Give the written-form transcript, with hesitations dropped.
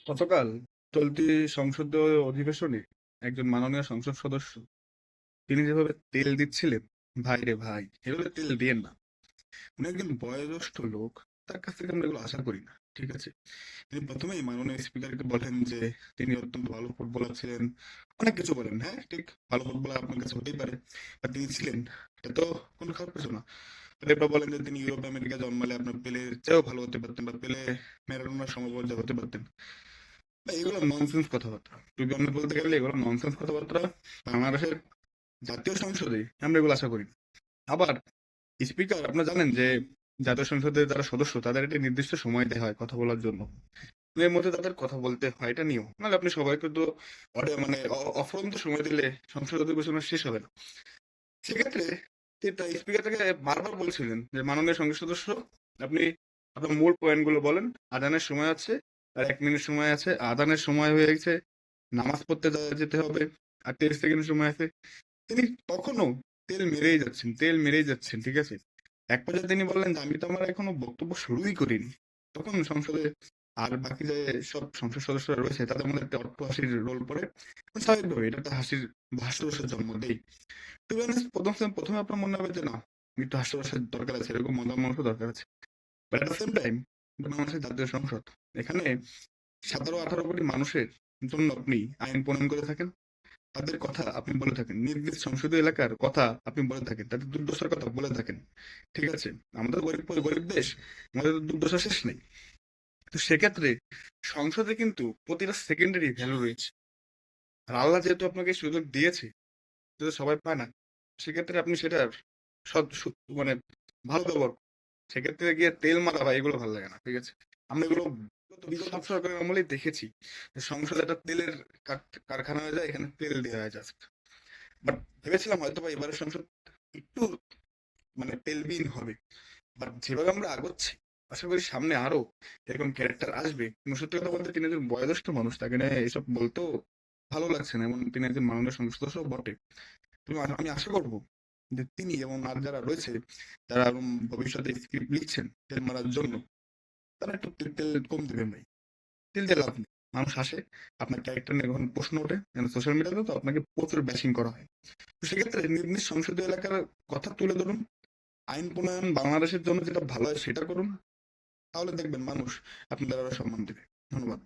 গতকাল চলতি সংসদীয় অধিবেশনে একজন মাননীয় সংসদ সদস্য তিনি যেভাবে তেল দিচ্ছিলেন, ভাই রে ভাই, এভাবে তেল দিয়েন না। উনি একজন বয়োজ্যেষ্ঠ লোক, তার কাছ থেকে আমরা এগুলো আশা করি না। ঠিক আছে, তিনি প্রথমেই মাননীয় স্পিকারকে বলেন যে তিনি অত্যন্ত ভালো ফুটবলার ছিলেন, অনেক কিছু বলেন। হ্যাঁ ঠিক, ভালো ফুটবলার আপনার কাছে হতেই পারে, বা তিনি ছিলেন, এটা তো কোনো খারাপ কিছু না। এরপর বলেন যে তিনি ইউরোপ আমেরিকা জন্মালে আপনার পেলের চেয়েও ভালো হতে পারতেন, বা পেলে ম্যারাডোনার সমপর্যায়ে হতে পারতেন। এগুলো ননসেন্স কথাবার্তা। টু বি অনেস্ট বলতে গেলে এগুলো ননসেন্স কথাবার্তা। বাংলাদেশের জাতীয় সংসদে আমরা এগুলো আশা করি না। আবার স্পিকার, আপনারা জানেন যে জাতীয় সংসদের যারা সদস্য তাদের একটি নির্দিষ্ট সময় দেওয়া হয় কথা বলার জন্য। এর মধ্যে তাদের কথা বলতে হয়, এটা নিয়ম। নাহলে আপনি সবাইকে তো মানে অফুরন্ত সময় দিলে সংসদ অধিবেশন শেষ হবে না। সেক্ষেত্রে স্পিকার তাকে বারবার বলছিলেন যে মাননীয় সংসদ সদস্য, আপনি আপনার মূল পয়েন্ট গুলো বলেন। আজানের সময় আছে, আর 1 মিনিট সময় আছে। আজানের সময় হয়ে গেছে, নামাজ পড়তে যেতে হবে, আর 30 সেকেন্ড সময় আছে। তিনি তখনও তেল মেরেই যাচ্ছেন, তেল মেরেই যাচ্ছেন। ঠিক আছে, এক পর্যায়ে তিনি বললেন যে আমি তো আমার এখনো বক্তব্য শুরুই করিনি। তখন সংসদে আর বাকি যে সব সংসদ সদস্যরা রয়েছে তাদের মধ্যে একটা অট্ট হাসির রোল পড়ে। স্বাভাবিকভাবে এটা একটা হাসির হাস্যরসের জন্ম দেয়। টু বি অনেস্ট, প্রথমে আপনার মনে হবে যে না, একটু হাস্যরসের দরকার আছে, এরকম মজার মানুষও দরকার আছে। But at the same time, বাংলাদেশের জাতীয় সংসদ, এখানে 17-18 কোটি মানুষের জন্য আপনি আইন প্রণয়ন করে থাকেন। তাদের কথা আপনি বলে থাকেন, নির্দিষ্ট সংসদীয় এলাকার কথা আপনি বলে থাকেন, তাদের দুর্দশার কথা বলে থাকেন। ঠিক আছে, আমাদের গরিব গরিব দেশ, আমাদের তো দুর্দশা শেষ নেই। তো সেক্ষেত্রে সংসদে কিন্তু প্রতিটা সেকেন্ডারি ভ্যালু রয়েছে। আর আল্লাহ যেহেতু আপনাকে এই সুযোগ দিয়েছে, যেটা সবাই পায় না, সেক্ষেত্রে আপনি সেটার মানে ভালো ব্যবহার করুন। সেক্ষেত্রে গিয়ে তেল মারা ভাই, এগুলো ভালো লাগে না। ঠিক আছে, আমরা এগুলো বিগত সরকারের আমলেই দেখেছি যে সংসদে একটা তেলের কারখানা হয়ে যায়, এখানে তেল দেওয়া হয় জাস্ট। বাট ভেবেছিলাম হয়তো বা এবারের সংসদ একটু মানে তেলবিহীন হবে। বাট যেভাবে আমরা আগাচ্ছি, আশা করি সামনে আরো এরকম ক্যারেক্টার আসবে। কিন্তু সত্যি কথা বলতে তিনি একজন বয়োজ্যেষ্ঠ মানুষ, তাকে নিয়ে এসব বলতেও ভালো লাগছে না, এমন তিনি একজন মাননীয় সংসদ সদস্য বটে। তুমি আমি আশা করবো যে তিনি এবং আর যারা রয়েছে, যারা ভবিষ্যতে স্ক্রিপ্ট লিখছেন তেল মারার জন্য, তারা একটু তেল তেল কম দেবেন ভাই। তেল দিয়ে লাভ নেই। মানুষ আসে, আপনার ক্যারেক্টার নিয়ে যখন প্রশ্ন ওঠে, সোশ্যাল মিডিয়াতে তো আপনাকে প্রচুর ব্যাশিং করা হয়। তো সেক্ষেত্রে নির্দিষ্ট সংসদীয় এলাকার কথা তুলে ধরুন, আইন প্রণয়ন বাংলাদেশের জন্য যেটা ভালো হয় সেটা করুন। তাহলে দেখবেন মানুষ আপনাদের আরো সম্মান দেবে। ধন্যবাদ।